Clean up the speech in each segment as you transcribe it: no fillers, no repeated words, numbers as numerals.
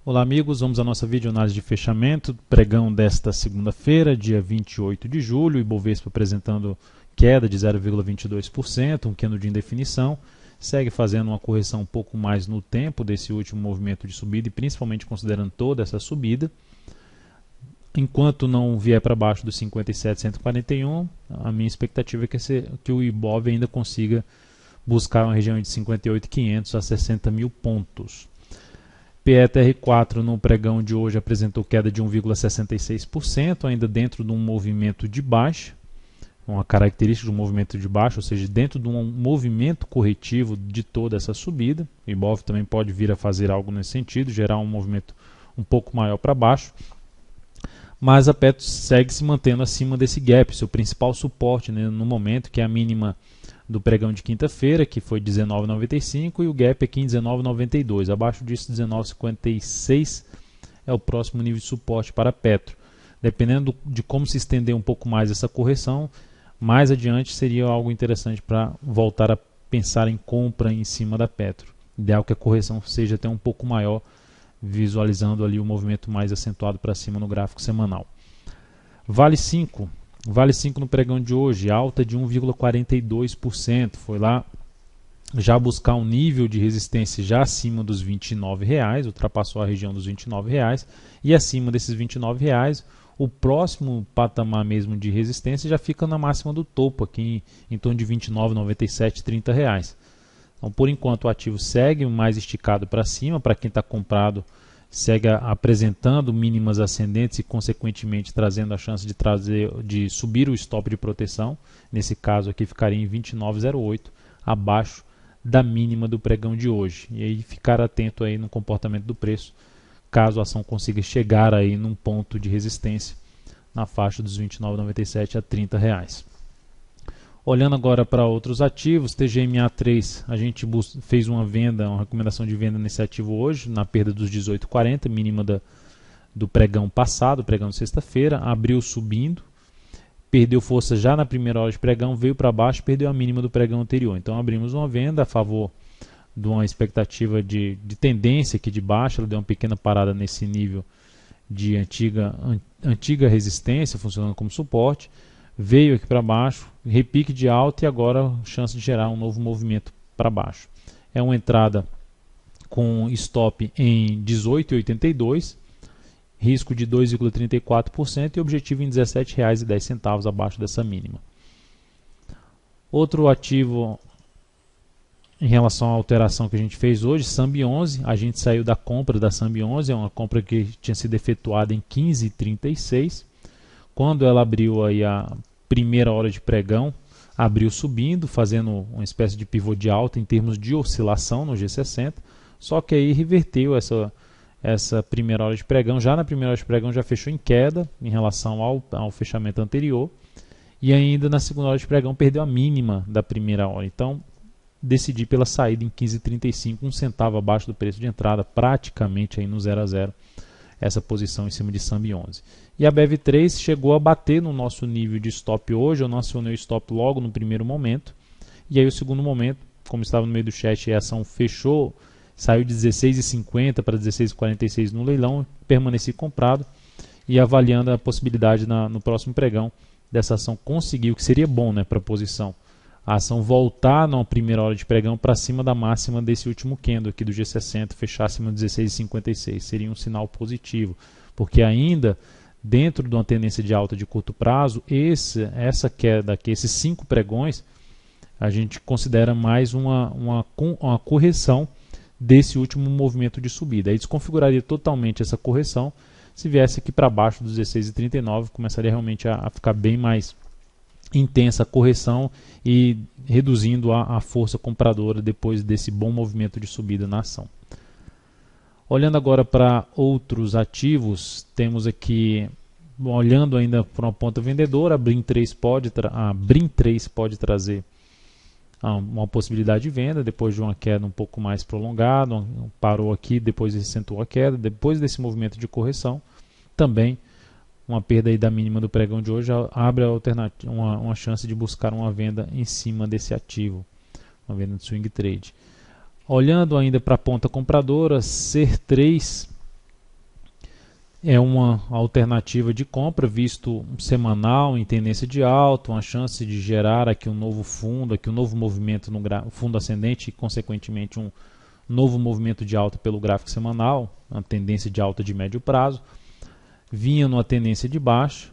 Olá amigos, vamos à nossa videoanálise de fechamento, pregão desta segunda-feira, dia 28 de julho, Ibovespa apresentando queda de 0,22%, um candle de indefinição, segue fazendo uma correção um pouco mais no tempo desse último movimento de subida e principalmente considerando toda essa subida. Enquanto não vier para baixo dos 57,141, a minha expectativa é que o Ibov ainda consiga buscar uma região de 58.500 a 60 mil pontos. PETR4 no pregão de hoje apresentou queda de 1,66%, ainda dentro de um movimento de baixa, uma característica de um movimento de baixa, ou seja, dentro de um movimento corretivo de toda essa subida. O Ibov também pode vir a fazer algo nesse sentido, gerar um movimento um pouco maior para baixo, mas a Petro segue se mantendo acima desse gap, seu principal suporte, né, no momento, que é a mínima do pregão de quinta-feira, que foi 19,95, e o gap aqui em 19,92. Abaixo disso, 19,56 é o próximo nível de suporte para a Petro. Dependendo de como se estender um pouco mais essa correção, mais adiante seria algo interessante para voltar a pensar em compra em cima da Petro. Ideal que a correção seja até um pouco maior, visualizando ali o movimento mais acentuado para cima no gráfico semanal. Vale 5 no pregão de hoje, alta de 1,42%, foi lá já buscar um nível de resistência já acima dos R$ 29,00, ultrapassou a região dos R$ 29,00, e acima desses R$ 29,00, o próximo patamar mesmo de resistência já fica na máxima do topo, aqui em torno de R$ 29,97, R$ 30,00. Então, por enquanto, o ativo segue mais esticado para cima, para quem está comprado, segue apresentando mínimas ascendentes e, consequentemente, trazendo a chance de subir o stop de proteção. Nesse caso aqui ficaria em 29,08, abaixo da mínima do pregão de hoje. E aí ficar atento aí no comportamento do preço, caso a ação consiga chegar aí num ponto de resistência na faixa dos R$ 29,97 a R$ 30,00. Olhando agora para outros ativos, TGMA3, a gente fez uma recomendação de venda nesse ativo hoje, na perda dos 18,40, mínima do pregão passado, pregão de sexta-feira, abriu subindo, perdeu força já na primeira hora de pregão, veio para baixo, perdeu a mínima do pregão anterior. Então abrimos uma venda a favor de uma expectativa de tendência aqui de baixa, ela deu uma pequena parada nesse nível de antiga resistência, funcionando como suporte, veio aqui para baixo, repique de alta e agora chance de gerar um novo movimento para baixo. É uma entrada com stop em 18,82, risco de 2,34% e objetivo em R$ 17,10 abaixo dessa mínima. Outro ativo em relação à alteração que a gente fez hoje, Sambi11, a gente saiu da compra da Sambi11, é uma compra que tinha sido efetuada em 15,36. Quando ela abriu aí a primeira hora de pregão, abriu subindo, fazendo uma espécie de pivô de alta em termos de oscilação no G60, só que aí reverteu essa primeira hora de pregão. Já na primeira hora de pregão já fechou em queda em relação ao fechamento anterior, e ainda na segunda hora de pregão perdeu a mínima da primeira hora. Então decidi pela saída em 15,35, um centavo abaixo do preço de entrada, praticamente aí no 0 a 0, essa posição em cima de Sambi11. E a BEV3 chegou a bater no nosso nível de stop hoje, eu não acionei o stop logo no primeiro momento, e aí o segundo momento, como estava no meio do chat, a ação fechou, saiu de 16,50 para 16,46 no leilão, permaneci comprado e avaliando a possibilidade no próximo pregão dessa ação conseguir, o que seria bom, né, para a posição, a ação voltar na primeira hora de pregão para cima da máxima desse último candle aqui do G60, fechar acima de 16,56, seria um sinal positivo, porque ainda dentro de uma tendência de alta de curto prazo, essa queda aqui, esses 5 pregões, a gente considera mais uma correção desse último movimento de subida. Aí desconfiguraria totalmente essa correção, se viesse aqui para baixo dos 16,39, começaria realmente a ficar bem mais intensa a correção e reduzindo a força compradora depois desse bom movimento de subida na ação. Olhando agora para outros ativos, temos aqui, olhando ainda para uma ponta vendedora, a Brim3 pode trazer uma possibilidade de venda, depois de uma queda um pouco mais prolongada, parou aqui, depois acentuou a queda, depois desse movimento de correção, também uma perda aí da mínima do pregão de hoje abre uma chance de buscar uma venda em cima desse ativo, uma venda de swing trade. Olhando ainda para a ponta compradora, Ser3 é uma alternativa de compra, visto semanal em tendência de alta, uma chance de gerar aqui um novo fundo, aqui um novo movimento no fundo ascendente e, consequentemente, um novo movimento de alta pelo gráfico semanal, uma tendência de alta de médio prazo. Vinha numa tendência de baixa,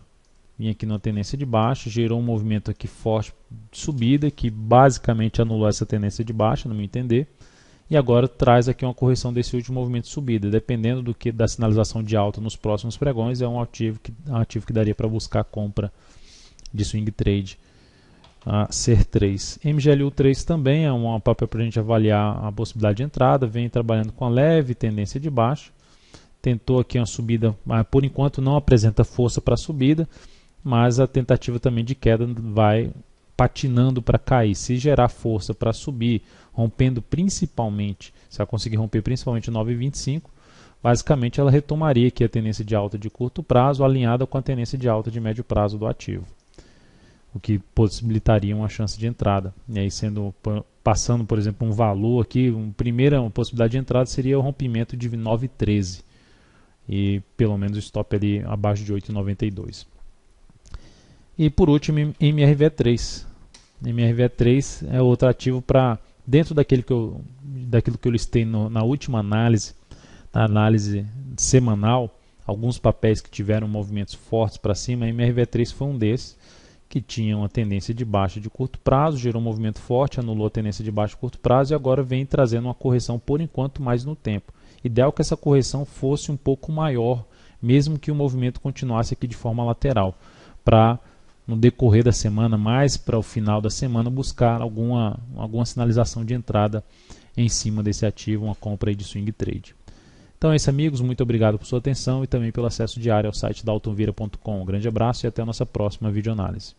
gerou um movimento aqui forte de subida, que basicamente anulou essa tendência de baixa, no meu entender. E agora traz aqui uma correção desse último movimento de subida. Dependendo da sinalização de alta nos próximos pregões, é um ativo que daria para buscar compra de swing trade. CER3. MGLU3 também é um papel para a gente avaliar a possibilidade de entrada. Vem trabalhando com a leve tendência de baixa. Tentou aqui uma subida, mas por enquanto não apresenta força para a subida, mas a tentativa também de queda vai patinando para cair. Se gerar força para subir, rompendo principalmente, se ela conseguir romper principalmente 9,25, basicamente ela retomaria aqui a tendência de alta de curto prazo, alinhada com a tendência de alta de médio prazo do ativo, o que possibilitaria uma chance de entrada. E aí passando, por exemplo, um valor aqui, uma possibilidade de entrada seria o rompimento de 9,13 e pelo menos o stop ali abaixo de 8,92. E por último, MRV3. MRV3 é outro ativo para, dentro daquilo que eu listei na última análise, na análise semanal, alguns papéis que tiveram movimentos fortes para cima. A MRV3 foi um desses, que tinha uma tendência de baixa de curto prazo, gerou um movimento forte, anulou a tendência de baixa de curto prazo e agora vem trazendo uma correção por enquanto mais no tempo. Ideal que essa correção fosse um pouco maior, mesmo que o movimento continuasse aqui de forma lateral, para no decorrer da semana, mais para o final da semana, buscar alguma sinalização de entrada em cima desse ativo, uma compra aí de swing trade. Então é isso, amigos, muito obrigado por sua atenção e também pelo acesso diário ao site daltonvira.com. Um grande abraço e até a nossa próxima videoanálise.